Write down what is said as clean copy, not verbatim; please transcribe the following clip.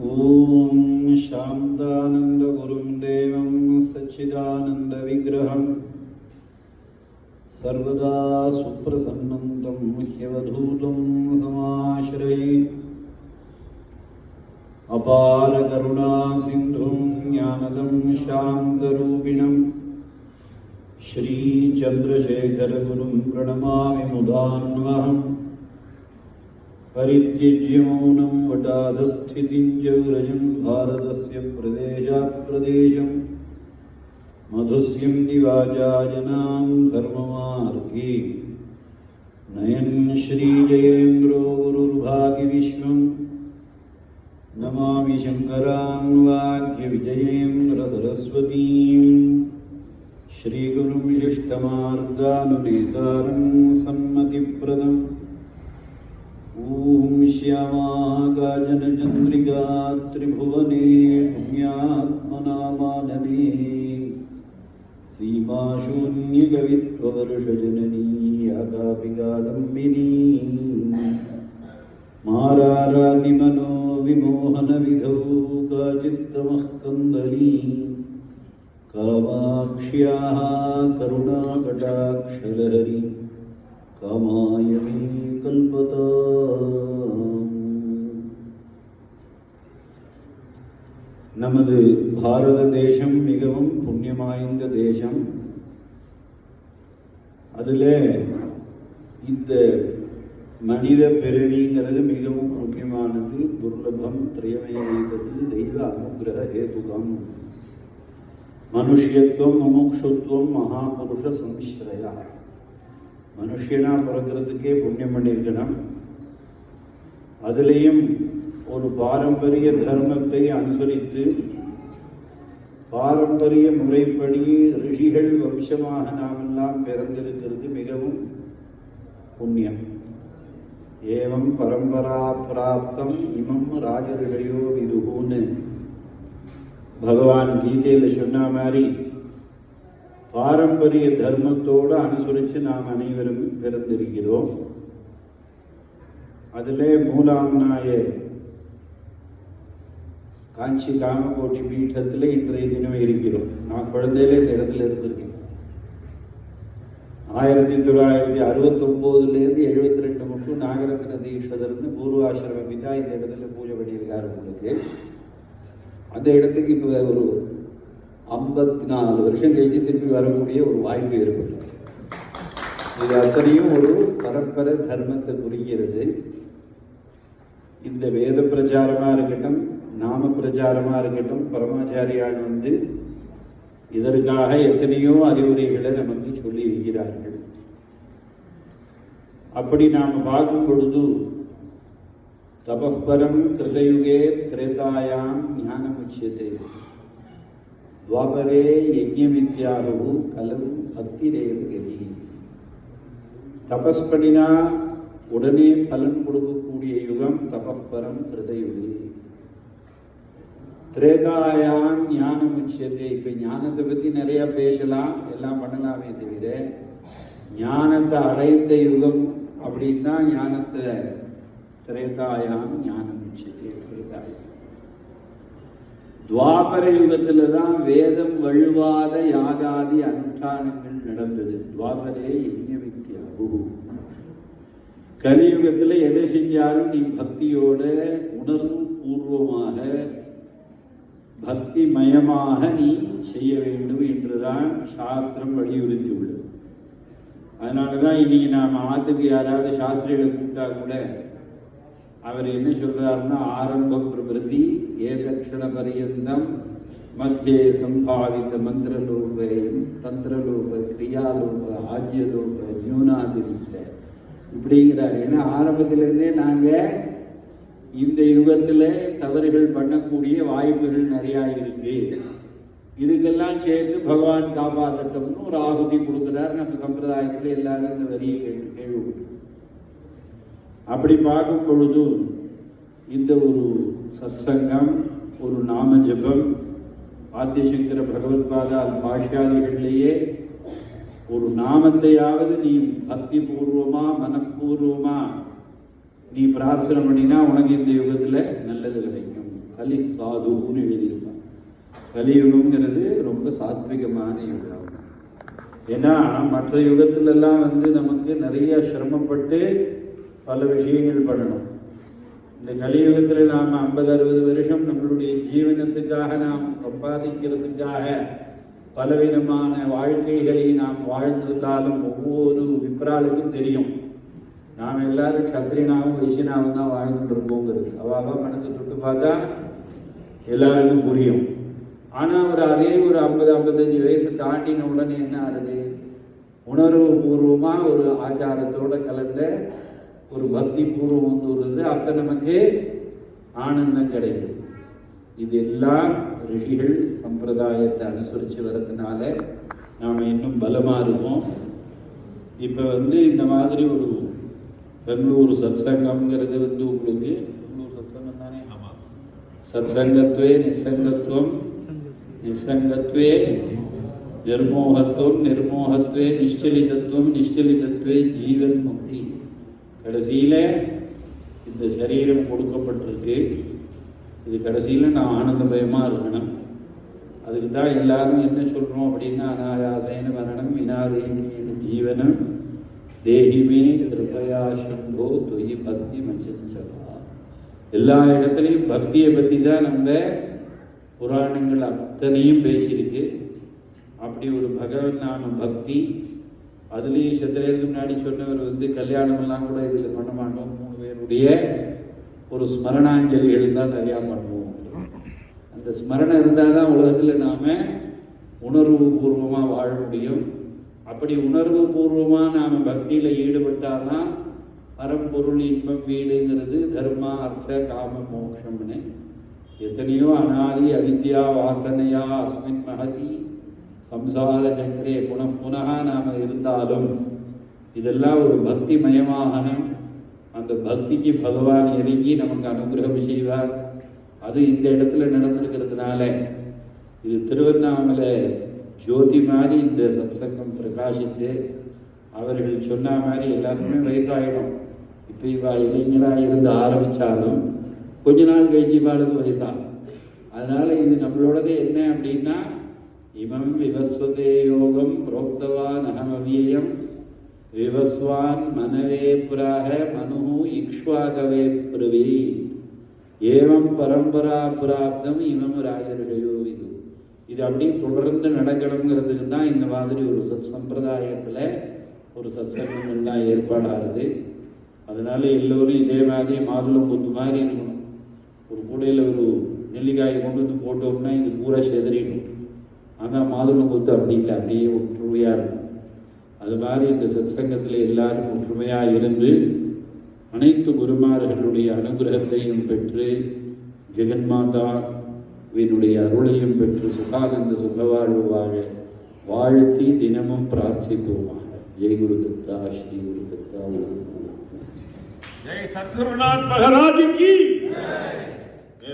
ஓம் சாந்தானந்த குரும் தேவம் சச்சிதானந்த விக்கிரகம் சர்வதா சுப்ரசன்னந்தம் முஹ்யவதூதம் சமாஸ்ரயே அபார கருணா சிந்தும் ஞானதம் சாந்தரூபிணம் ஸ்ரீ சந்திரசேகர குரும் பிரணமாமி முதான்வஹம் परित्यज्य मौनं वटाधस्थितिं जगरजं भारतस्य प्रदेशात् प्रदेशं मधुस्यं दिवाजाजनां धर्ममार्गे नयन् श्रीजयेन्द्रो गुरुर्भाग्यविश्वं नमामि शङ्करान् वाक्यविजयेन्द्रसरस्वतीं श्रीगुरुं शिष्टमार्गानुनेतारं सन्मतिप्रदम् ॐ श्यामाकाजनचन्द्रिका त्रिभुवने पुण्यात्मनामानने सीमाशून्यकवित्ववर्षजननी याकापिकादम्बिनी मारारातिमनो विमोहनविधौ काचित्तमः कन्दली कामाक्ष्याः करुणाकटाक्षलहरी कामाय मे कल्पता। நமது பாரத தேசம் மிகவும் புண்ணியம் வாய்ந்த தேசம். அதில் இந்த மனித பிறவிங்கிறது மிகவும் முக்கியமானது, துர்லபம், திரியமயமானது, தெய்வ அனுகிரக ஹேதுகம். மனுஷத்துவம், முமுக்ஷுத்துவம், மகாபுருஷ சம்ஸ்ரயா. மனுஷனா பிறக்கிறதுக்கே புண்ணியம் பண்ணியிருக்கணும். அதுலேயும் ஒரு பாரம்பரிய தர்மத்தை அனுசரித்து பாரம்பரிய முறைப்படி ரிஷிகள் வம்சமாக நாமெல்லாம் பிறந்திருக்கிறது மிகவும் புண்ணியம். ஏவம் பரம்பரா பிராப்தம் இமம் ராஜரிஷயோ விதுகுன்னு பகவான் கீதையில் சொன்ன மாதிரி பாரம்பரிய தர்மத்தோடு அனுசரித்து நாம் அனைவரும் பிறந்திருக்கிறோம். அதில் மூலாம்நாய காஞ்சி காமகோட்டி பீட்டத்தில் இன்றைய தினம் இருக்கிறோம். நான் குழந்தையிலே இந்த இடத்துல இருந்திருக்கேன். 1969 72 மட்டும் நாகரத்ன தீட்சதர்னு பூர்வாசிரம பிதா இந்த இடத்துல பூஜை பண்ணியிருக்காரு. உங்களுக்கு அந்த இடத்துக்கு இப்போ ஒரு 54 வருஷம் கழிச்சு திருப்பி வரக்கூடிய ஒரு வாய்ப்பு ஏற்படும். இது அத்தனையும் ஒரு பரம்பரை தர்மத்தை குறிக்கிறது. இந்த வேத பிரச்சாரமாக இருக்கட்டும், நாம பிரச்சாரமாக இருக்கட்டும், பரமாச்சாரியால் இதற்காக எத்தனையோ அறிவுரைகளை நமக்கு சொல்லி இருக்கிறார்கள். அப்படி நாம் பார்க்கும் பொழுது தபஸ்பரம் கிருதயுகே திரேதாயாம் ஞானமுச்சியதே துவாபரே யஜ்ஞவித்யாகு கலம் பக்திரேவ கதி. தபஸ் பண்ணினா உடனே பலன் கொடுக்கக்கூடிய யுகம் தபஸ்பரம் கிருதயுகே. திரேதாயாம் ஞானம் உச்சியதே. இப்போ ஞானத்தை பற்றி நிறைய பேசலாம், எல்லாம் பண்ணலாமே தவிர ஞானத்தை அடைந்த யுகம் அப்படின்னா ஞானத்தை திரேதாயாம் ஞானம் உச்சியதே. திரேதாயம் துவாபர யுகத்தில் தான் வேதம் வழுவாத யாகாதி அனுஷ்டானங்கள் நடந்தது. துவாபரே யஜ்ஞவித்யாகு. கலியுகத்தில் எதை செஞ்சாலும் நீ பக்தியோட உணர்வு பூர்வமாக பக்திமயமாக நீ செய்ய வேண்டும் என்றுதான் சாஸ்திரம் வலியுறுத்தி உள்ளது. அதனால தான் இன்னைக்கு நாம் ஆத்துக்கு யாராவது சாஸ்திரிகளை கூப்பிட்டா கூட அவர் என்ன சொல்றாருன்னா, ஆரம்ப பிரபிருதி ஏதக்ஷண பரியந்தம் மத்திய சம்பாவித்த மந்திரலோபம் தந்திரலோப கிரியாலோப ஆஜ்யலோப நியூனாதிரித்த இப்படிங்கிறார். ஏன்னா ஆரம்பத்திலிருந்தே நாங்கள் இந்த யுகத்தில் தவறுகள் பண்ணக்கூடிய வாய்ப்புகள் நிறையா இருக்கு. இதுக்கெல்லாம் சேர்த்து பகவான் காப்பாற்றட்டும்னு ஒரு ஆகுதி கொடுக்குறாரு. நம்ம சம்பிரதாயத்தில் எல்லாரும் இந்த வரியை கேள்விப்பட்டு அப்படி பார்க்கும் பொழுது இந்த ஒரு சத்சங்கம், ஒரு நாம ஜபம், ஆத்தியசங்கர பகவத்பாதா பாஷ்யாதிகளிலேயே ஒரு நாமத்தையாவது நீ பக்தி பூர்வமா மனப்பூர்வமா நீ பிரார்த்தனை பண்ணினா உனக்கு இந்த யுகத்தில் நல்லது கிடைக்கும். கலி சாதுன்னு எழுதியிருப்பாங்க. கலியுகம்ங்கிறது ரொம்ப சாத்விகமான யுகம். ஏன்னா மற்ற யுகத்திலெல்லாம் நமக்கு நிறைய சிரமப்பட்டு பல விஷயங்கள் பண்ணணும். இந்த கலியுகத்தில் நாம் 50-60 வருஷம் நம்மளுடைய ஜீவனத்துக்காக நாம் சம்பாதிக்கிறதுக்காக பலவிதமான வாழ்க்கைகளை நாம் வாழ்ந்திருந்தாலும் ஒவ்வொரு விப்ராளுக்கும் தெரியும் நாம் எல்லாரும் சத்திரியனாகவும் வைசியனாகவும் தான் வாழ்ந்துட்டு இருக்கோங்கிறது. அவாவா மனசை தொட்டு பார்த்தா எல்லாருக்கும் புரியும். ஆனால் அதே ஒரு 50-55 வயசு தாண்டின உடனே என்ன ஆகுது? உணர்வு பூர்வமாக ஒரு ஆச்சாரத்தோடு கலந்த ஒரு பக்தி பூர்வம் வருது. அப்போ நமக்கு ஆனந்தம் கிடைக்கும். இது எல்லாம் ரிஷிகள் சம்பிரதாயத்தை அனுசரித்து வர்றதுனால நாம் இன்னும் பலமாக இருக்கோம். இப்போ இந்த மாதிரி ஒரு பெங்களூர் சத்சங்கம்ங்கிறது உங்களுக்கு பெங்களூர் சத்சங்கம் தானே? சத்சங்கத்வே நிசங்கத்துவம், நிசங்கத்வே நிர்மோகத்துவம், நிர்மோகத்வே நிஷ்சலிதத்துவம், நிஷ்சலிதத்வே ஜீவன் முக்தி. கடைசியில் இந்த சரீரம் கொடுக்கப்பட்டிருக்கு. இது கடைசியில் நான் ஆனந்தமயமாக இருக்கணும். அதுக்கு தான் எல்லாரும் என்ன சொல்கிறோம் அப்படின்னா, அனாயாசேன மரணம் வினாதேமியேன ஜீவனம் தேகிமே கிருபயா சம்போ தொயி பக்தி மச்சலா. எல்லா இடத்துலையும் பக்தியை பற்றி தான் நம்ம புராணங்கள் அத்தனையும் பேசியிருக்கு. அப்படி ஒரு பகவன் நாம பக்தி. அதுலேயும் சத்திரேருக்கு முன்னாடி சொன்னவர் கல்யாணமெல்லாம் கூட இதில் பண்ண மாட்டோம், 3 பேருடைய ஒரு ஸ்மரணாஞ்சலிகள் தான் நிறையா பண்ணுவோம். அந்த ஸ்மரணம் இருந்தால் தான் உலகத்தில் நாம் உணர்வு பூர்வமாக வாழ முடியும். அப்படி உணர்வு பூர்வமாக நாம் பக்தியில் ஈடுபட்டால் தான் பரம்பொருள் இன்பம் வீடுங்கிறது தர்மா அர்த்த காம மோட்சம்னு எத்தனையோ அநாதி அவித்யா வாசனையா அஸ்மின் மகதி சம்சார சக்கரே புனః நாம் இருந்தாலும் இதெல்லாம் ஒரு பக்தி மயமாகணும். அந்த பக்திக்கு பகவான் இறங்கி நமக்கு அனுகிரகம் செய்வார். அது இந்த இடத்துல நடந்திருக்கிறதுனால இது திருவண்ணாமலை ஜோதி மாதிரி இந்த சத்சங்கம் பிரகாசித்து அவர்கள் சொன்ன மாதிரி எல்லாருக்குமே வயசாகிடும். இப்போ இவா இளைஞராக இருந்து ஆரம்பித்தாலும் கொஞ்ச நாள் கழிச்சு இவாளுக்கு வயசாகும். அதனால் இது நம்மளோடது என்ன அப்படின்னா, இமம் விவஸ்வதே யோகம் புரோக்தவான் அகமவியம் விவஸ்வான் மனவே புராக மனு இக்ஷ்வாகவே பிரவி ஏவம் பரம்பரா பிராப்தம் இமம் ராஜர்ஷயோ. இது அப்படியே தொடர்ந்து நடக்கணுங்கிறதுக்கு தான் இந்த மாதிரி ஒரு சம்பிரதாயத்தில் ஒரு சத்சங்கங்கள்லாம் ஏற்பாடாகுது. அதனால எல்லோரும் இதே மாதிரி மாதுளம் கொத்து மாதிரி இருக்கணும். ஒரு கூடையில் ஒரு நெல்லிக்காயை கொண்டு போட்டோம்னா இது பூரா செதறிடும். ஆனால் மாதுளம் கொத்து அப்படி இல்லை, அப்படியே ஒற்றுமையாக இருக்கும். அது மாதிரி இந்த சத்சங்கத்தில் எல்லாரும் ஒற்றுமையாக இருந்து அனைத்து குருமார்களுடைய அனுகிரகத்தையும் பெற்று ஜெகன்மாதாவினுடைய அருளையும் பெற்று சுகானந்த சுகவாழ்வு வாழ வாழ்த்தி தினமும் பிரார்த்திப்போமாக. ஜெய் குரு தத்தா, ஸ்ரீ குரு தத்தா. जय सद्गुरुनाथ महाराज की जय।